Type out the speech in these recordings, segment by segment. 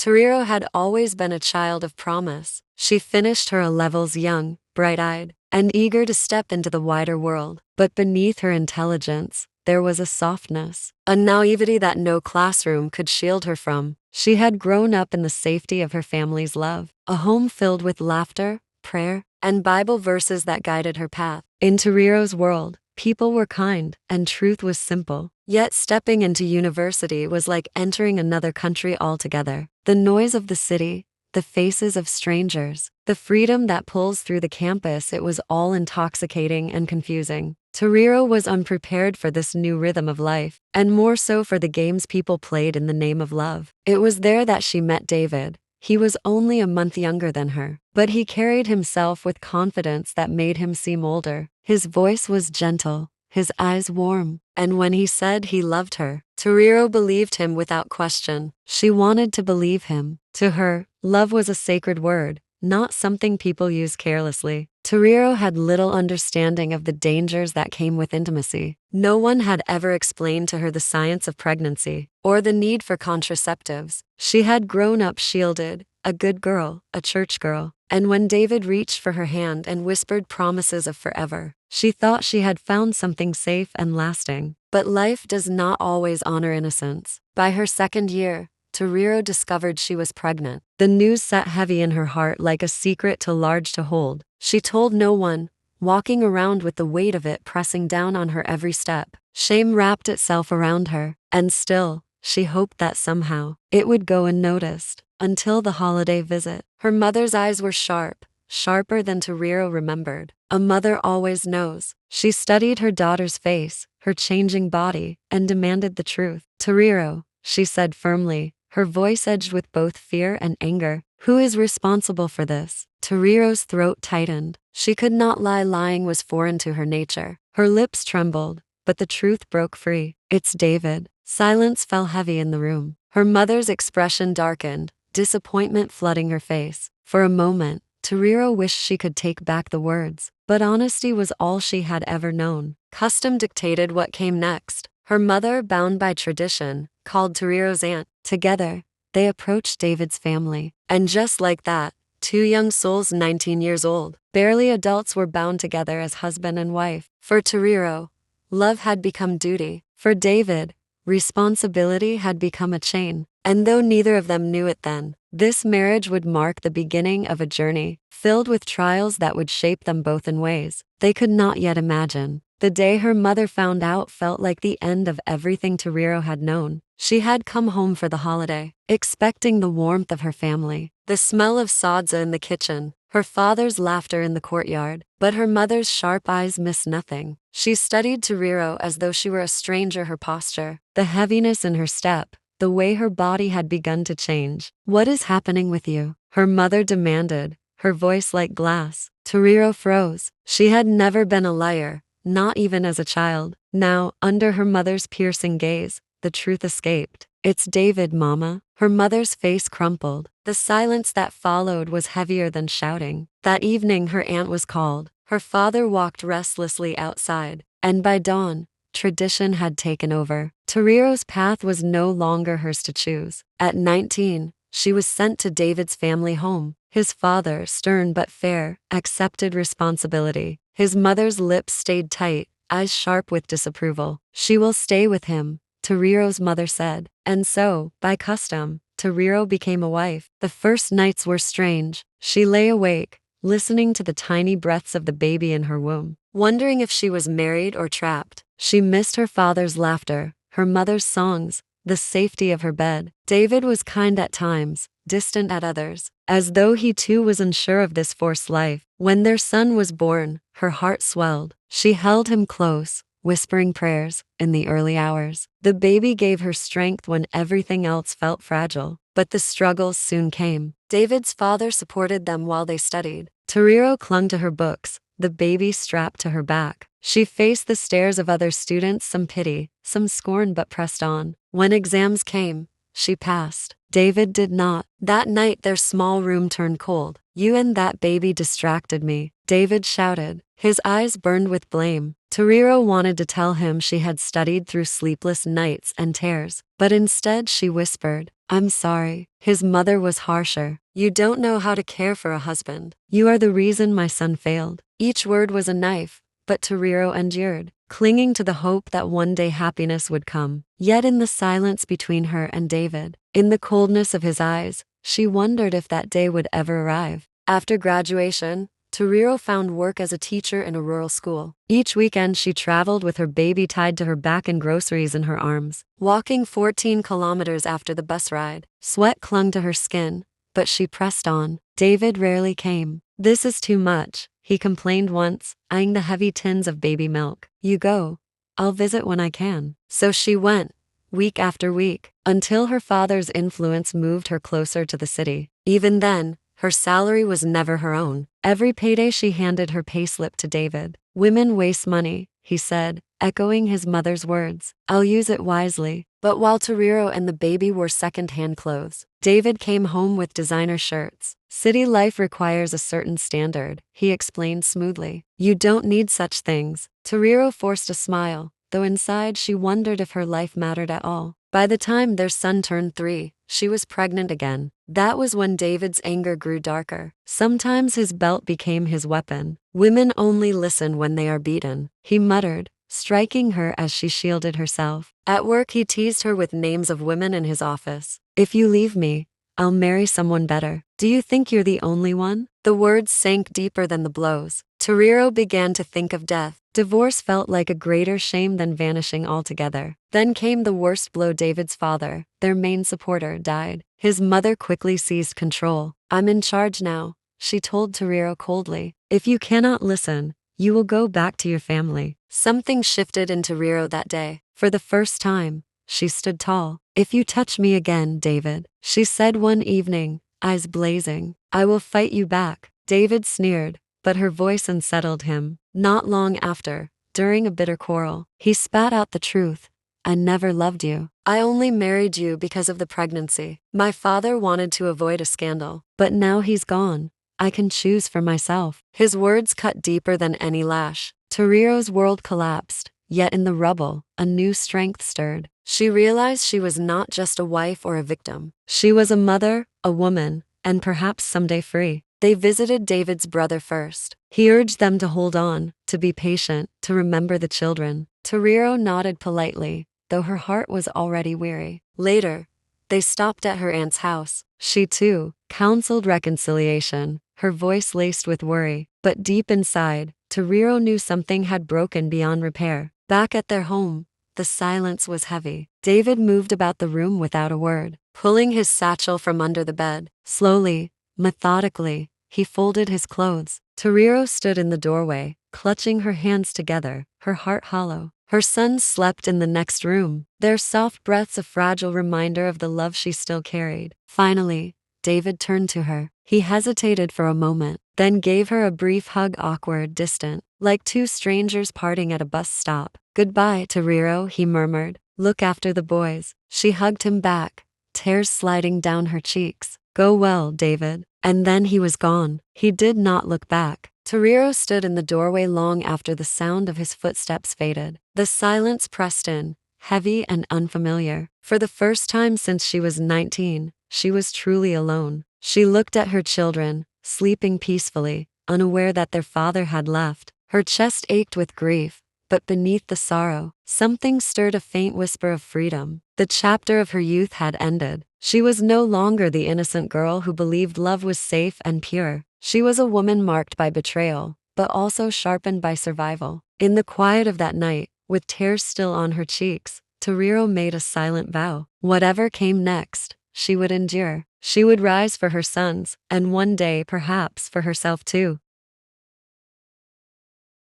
Tariro had always been a child of promise. She finished her A-levels young, bright-eyed, and eager to step into the wider world. But beneath her intelligence, there was a softness, a naivety that no classroom could shield her from. She had grown up in the safety of her family's love, a home filled with laughter, prayer, and Bible verses that guided her path. In Tariro's world, people were kind, and truth was simple. Yet stepping into university was like entering another country altogether. The noise of the city, the faces of strangers, the freedom that pulls through the campus, it was all intoxicating and confusing. Tariro was unprepared for this new rhythm of life, and more so for the games people played in the name of love. It was there that she met David. He was only a month younger than her, but he carried himself with confidence that made him seem older. His voice was gentle, his eyes warm, and when he said he loved her, Tariro believed him without question. She wanted to believe him. To her, love was a sacred word, not something people use carelessly. Tariro had little understanding of the dangers that came with intimacy. No one had ever explained to her the science of pregnancy, or the need for contraceptives. She had grown up shielded, a good girl, a church girl, and when David reached for her hand and whispered promises of forever, she thought she had found something safe and lasting. But life does not always honor innocence. By her second year, Tariro discovered she was pregnant. The news sat heavy in her heart like a secret too large to hold. She told no one, walking around with the weight of it pressing down on her every step. Shame wrapped itself around her, and still, she hoped that somehow, it would go unnoticed. Until the holiday visit. Her mother's eyes were sharp, sharper than Tariro remembered. A mother always knows. She studied her daughter's face, her changing body, and demanded the truth. Tariro, she said firmly, her voice edged with both fear and anger. Who is responsible for this? Tariro's throat tightened. She could not lie. Lying was foreign to her nature. Her lips trembled, but the truth broke free. It's David. Silence fell heavy in the room. Her mother's expression darkened, disappointment flooding her face. For a moment, Tariro wished she could take back the words, but honesty was all she had ever known. Custom dictated what came next. Her mother, bound by tradition, called Tariro's aunt. Together, they approached David's family. And just like that, two young souls 19 years old, barely adults, were bound together as husband and wife. For Tariro, love had become duty. For David, responsibility had become a chain. And though neither of them knew it then, this marriage would mark the beginning of a journey filled with trials that would shape them both in ways they could not yet imagine. The day her mother found out felt like the end of everything Tariro had known. She had come home for the holiday, expecting the warmth of her family, the smell of sadza in the kitchen, her father's laughter in the courtyard, but her mother's sharp eyes missed nothing. She studied Tariro as though she were a stranger. Her posture, the heaviness in her step, the way her body had begun to change. What is happening with you? Her mother demanded, her voice like glass. Tariro froze. She had never been a liar, not even as a child. Now, under her mother's piercing gaze, the truth escaped. It's David, Mama. Her mother's face crumpled. The silence that followed was heavier than shouting. That evening her aunt was called. Her father walked restlessly outside, and by dawn, tradition had taken over. Tariro's path was no longer hers to choose. At 19, she was sent to David's family home. His father, stern but fair, accepted responsibility. His mother's lips stayed tight, eyes sharp with disapproval. She will stay with him, Tariro's mother said. And so, by custom, Tariro became a wife. The first nights were strange. She lay awake, listening to the tiny breaths of the baby in her womb, wondering if she was married or trapped. She missed her father's laughter, her mother's songs, the safety of her bed. David was kind at times, distant at others, as though he too was unsure of this forced life. When their son was born, her heart swelled. She held him close, whispering prayers. In the early hours, the baby gave her strength when everything else felt fragile. But the struggles soon came. David's father supported them while they studied. Tariro clung to her books, the baby strapped to her back. She faced the stares of other students, some pity, some scorn, but pressed on. When exams came, she passed. David did not. That night their small room turned cold. You and that baby distracted me, David shouted. His eyes burned with blame. Tariro wanted to tell him she had studied through sleepless nights and tears, but instead she whispered, I'm sorry. His mother was harsher. You don't know how to care for a husband. You are the reason my son failed. Each word was a knife, but Tariro endured, clinging to the hope that one day happiness would come. Yet in the silence between her and David, in the coldness of his eyes, she wondered if that day would ever arrive. After graduation, Tariro found work as a teacher in a rural school. Each weekend she traveled with her baby tied to her back and groceries in her arms, walking 14 kilometers after the bus ride. Sweat clung to her skin, but she pressed on. David rarely came. This is too much, he complained once, eyeing the heavy tins of baby milk. You go. I'll visit when I can. So she went, week after week, until her father's influence moved her closer to the city. Even then, her salary was never her own. Every payday she handed her payslip to David. Women waste money, he said, echoing his mother's words. I'll use it wisely. But while Tariro and the baby wore second-hand clothes, David came home with designer shirts. City life requires a certain standard, he explained smoothly. You don't need such things. Tariro forced a smile, though inside she wondered if her life mattered at all. By the time their son turned 3, she was pregnant again. That was when David's anger grew darker. Sometimes his belt became his weapon. Women only listen when they are beaten, he muttered, striking her as she shielded herself. At work he teased her with names of women in his office. If you leave me, I'll marry someone better. Do you think you're the only one? The words sank deeper than the blows. Tariro began to think of death. Divorce felt like a greater shame than vanishing altogether. Then came the worst blow. David's father, their main supporter, died. His mother quickly seized control. I'm in charge now, she told Tariro coldly. If you cannot listen, you will go back to your family. Something shifted in Tariro that day. For the first time, she stood tall. If you touch me again, David, she said one evening, eyes blazing, I will fight you back. David sneered, but her voice unsettled him. Not long after, during a bitter quarrel, he spat out the truth. I never loved you. I only married you because of the pregnancy. My father wanted to avoid a scandal, but now he's gone. I can choose for myself. His words cut deeper than any lash. Tariro's world collapsed, yet in the rubble, a new strength stirred. She realized she was not just a wife or a victim. She was a mother, a woman, and perhaps someday free. They visited David's brother first. He urged them to hold on, to be patient, to remember the children. Tariro nodded politely, though her heart was already weary. Later, they stopped at her aunt's house. She too counseled reconciliation, her voice laced with worry. But deep inside, Tariro knew something had broken beyond repair. Back at their home, the silence was heavy. David moved about the room without a word, pulling his satchel from under the bed. Slowly, methodically, he folded his clothes. Tariro stood in the doorway, clutching her hands together, her heart hollow. Her sons slept in the next room, their soft breaths a fragile reminder of the love she still carried. Finally, David turned to her. He hesitated for a moment, then gave her a brief hug, awkward, distant, like two strangers parting at a bus stop. Goodbye, Tariro, he murmured. Look after the boys. She hugged him back, tears sliding down her cheeks. Go well, David. And then he was gone. He did not look back. Tariro stood in the doorway long after the sound of his footsteps faded. The silence pressed in, heavy and unfamiliar. For the first time since she was 19, she was truly alone. She looked at her children, sleeping peacefully, unaware that their father had left. Her chest ached with grief, but beneath the sorrow, something stirred, a faint whisper of freedom. The chapter of her youth had ended. She was no longer the innocent girl who believed love was safe and pure. She was a woman marked by betrayal, but also sharpened by survival. In the quiet of that night, with tears still on her cheeks, Tariro made a silent vow. Whatever came next, she would endure. She would rise for her sons, and one day perhaps for herself too.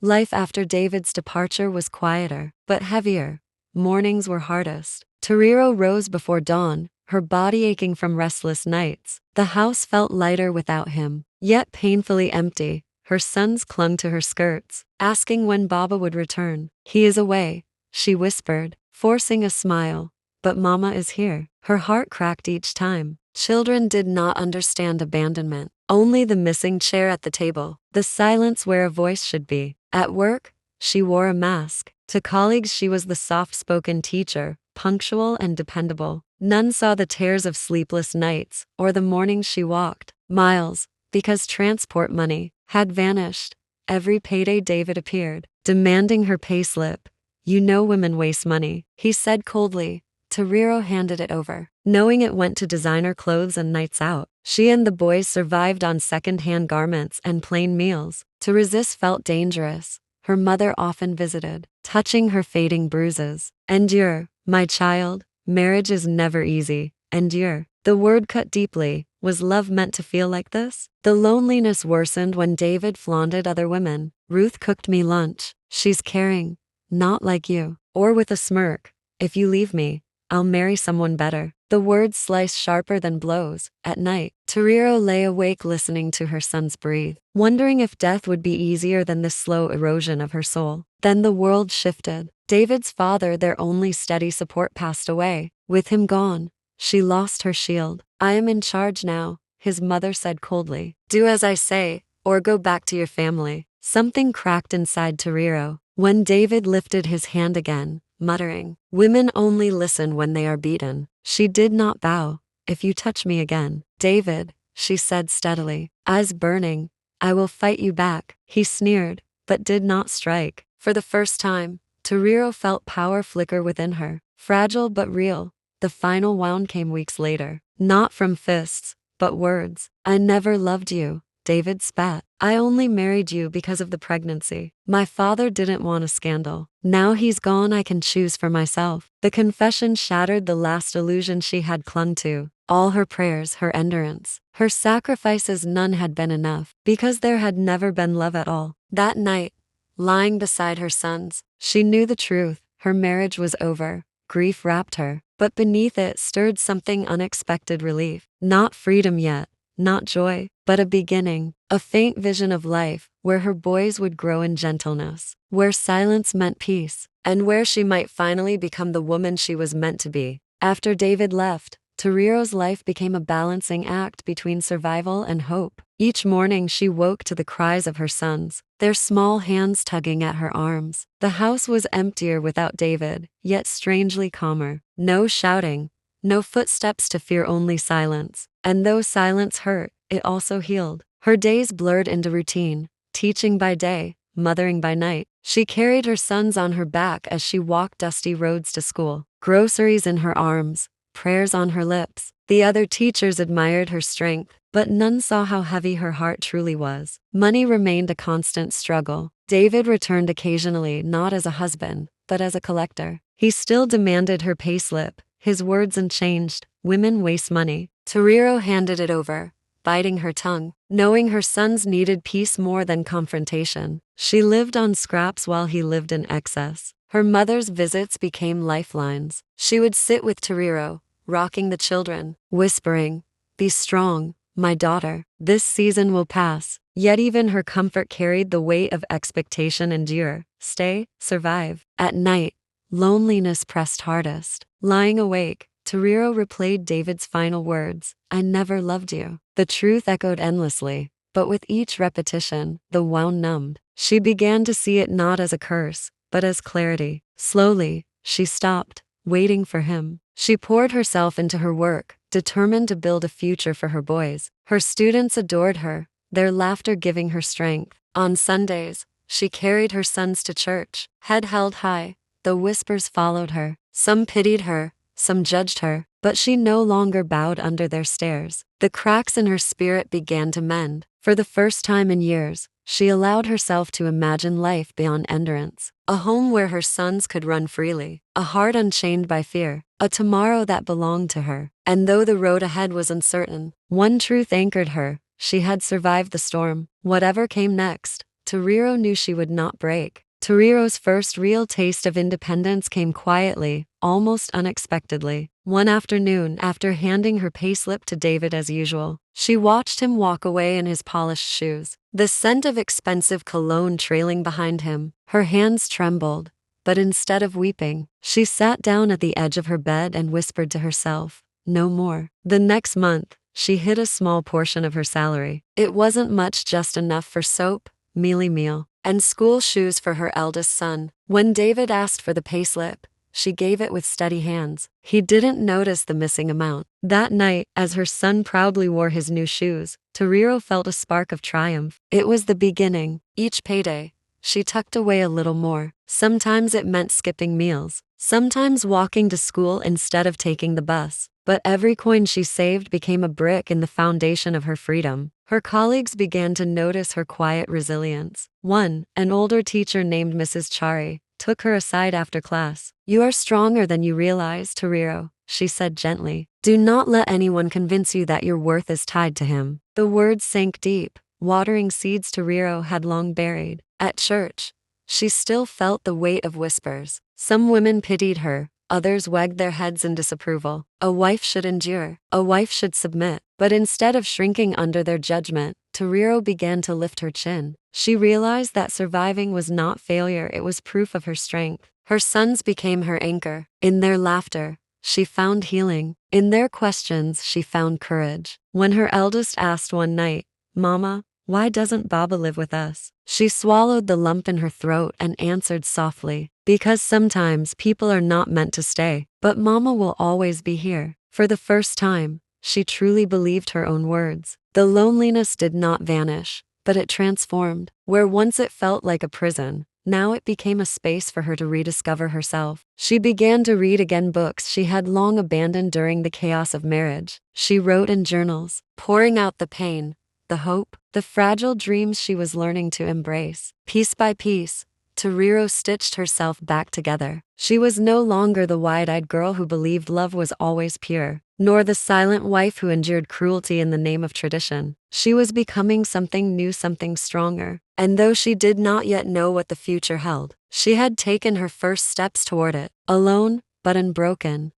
Life after David's departure was quieter, but heavier. Mornings were hardest. Tariro rose before dawn, her body aching from restless nights. The house felt lighter without him, yet painfully empty. Her sons clung to her skirts, asking when Baba would return. He is away, she whispered, forcing a smile. But Mama is here. Her heart cracked each time. Children did not understand abandonment, only the missing chair at the table, the silence where a voice should be. At work, she wore a mask. To colleagues she was the soft-spoken teacher, punctual and dependable. None saw the tears of sleepless nights or the mornings she walked miles because transport money had vanished. Every payday David appeared, demanding her payslip. "You know women waste money," he said coldly. Tariro handed it over, knowing it went to designer clothes and nights out. She and the boys survived on second-hand garments and plain meals. To resist felt dangerous. Her mother often visited, touching her fading bruises. "Endure, my child. Marriage is never easy. Endure." The word cut deeply. Was love meant to feel like this? The loneliness worsened when David flaunted other women. "Ruth cooked me lunch. She's caring. Not like you." Or with a smirk, "If you leave me, I'll marry someone better." The words sliced sharper than blows. At night, Tariro lay awake listening to her sons breathe, wondering if death would be easier than this slow erosion of her soul. Then the world shifted. David's father, their only steady support, passed away. With him gone, she lost her shield. "I am in charge now," his mother said coldly. "Do as I say, or go back to your family." Something cracked inside Tariro when David lifted his hand again, muttering, "Women only listen when they are beaten." She did not bow. "If you touch me again, David," she said steadily, eyes burning, "I will fight you back." He sneered, but did not strike. For the first time, Tariro felt power flicker within her, fragile but real. The final wound came weeks later, not from fists, but words. "I never loved you," David spat. "I only married you because of the pregnancy. My father didn't want a scandal. Now he's gone, I can choose for myself." The confession shattered the last illusion she had clung to. All her prayers, her endurance, her sacrifices, none had been enough, because there had never been love at all. That night, lying beside her sons, she knew the truth. Her marriage was over. Grief wrapped her, but beneath it stirred something unexpected: relief. Not freedom yet, not joy, but a beginning, a faint vision of life, where her boys would grow in gentleness, where silence meant peace, and where she might finally become the woman she was meant to be. After David left, Tariro's life became a balancing act between survival and hope. Each morning she woke to the cries of her sons, their small hands tugging at her arms. The house was emptier without David, yet strangely calmer. No shouting, no footsteps to fear, only silence. And though silence hurt, it also healed. Her days blurred into routine, teaching by day, mothering by night. She carried her sons on her back as she walked dusty roads to school, groceries in her arms, prayers on her lips. The other teachers admired her strength, but none saw how heavy her heart truly was. Money remained a constant struggle. David returned occasionally, not as a husband, but as a collector. He still demanded her payslip, his words unchanged. "Women waste money." Tariro handed it over, biting her tongue, knowing her sons needed peace more than confrontation. She lived on scraps while he lived in excess. Her mother's visits became lifelines. She would sit with Tariro, rocking the children, whispering, "Be strong, my daughter. This season will pass." Yet even her comfort carried the weight of expectation. "Endure, stay, survive." At night, loneliness pressed hardest. Lying awake, Tariro replayed David's final words, "I never loved you." The truth echoed endlessly, but with each repetition, the wound numbed. She began to see it not as a curse, but as clarity. Slowly, she stopped, waiting for him. She poured herself into her work, determined to build a future for her boys. Her students adored her, their laughter giving her strength. On Sundays, she carried her sons to church, head held high. The whispers followed her. Some pitied her, some judged her, but she no longer bowed under their stares. The cracks in her spirit began to mend. For the first time in years, she allowed herself to imagine life beyond endurance. A home where her sons could run freely, a heart unchained by fear, a tomorrow that belonged to her. And though the road ahead was uncertain, one truth anchored her: she had survived the storm. Whatever came next, Tariro knew she would not break. Tariro's first real taste of independence came quietly, almost unexpectedly. One afternoon, after handing her payslip to David as usual, she watched him walk away in his polished shoes, the scent of expensive cologne trailing behind him. Her hands trembled, but instead of weeping, she sat down at the edge of her bed and whispered to herself, "No more." The next month, she hid a small portion of her salary. It wasn't much, just enough for soap, mealy meal, and school shoes for her eldest son. When David asked for the payslip, she gave it with steady hands. He didn't notice the missing amount. That night, as her son proudly wore his new shoes, Tariro felt a spark of triumph. It was the beginning. Each payday, she tucked away a little more. Sometimes it meant skipping meals. Sometimes walking to school instead of taking the bus. But every coin she saved became a brick in the foundation of her freedom. Her colleagues began to notice her quiet resilience. One, an older teacher named Mrs. Chari, took her aside after class. "You are stronger than you realize, Tariro," she said gently. "Do not let anyone convince you that your worth is tied to him." The words sank deep, watering seeds Tariro had long buried. At church, she still felt the weight of whispers. Some women pitied her, others wagged their heads in disapproval. A wife should endure, a wife should submit. But instead of shrinking under their judgment, Tariro began to lift her chin. She realized that surviving was not failure, it was proof of her strength. Her sons became her anchor. In their laughter, she found healing. In their questions, she found courage. When her eldest asked one night, "Mama, why doesn't Baba live with us?" she swallowed the lump in her throat and answered softly, "Because sometimes people are not meant to stay, but Mama will always be here." For the first time, she truly believed her own words. The loneliness did not vanish, but it transformed. Where once it felt like a prison, now it became a space for her to rediscover herself. She began to read again books she had long abandoned during the chaos of marriage. She wrote in journals, pouring out the pain, the hope, the fragile dreams she was learning to embrace. Piece by piece, Tariro stitched herself back together. She was no longer the wide-eyed girl who believed love was always pure, nor the silent wife who endured cruelty in the name of tradition. She was becoming something new, something stronger. And though she did not yet know what the future held, she had taken her first steps toward it, alone but unbroken.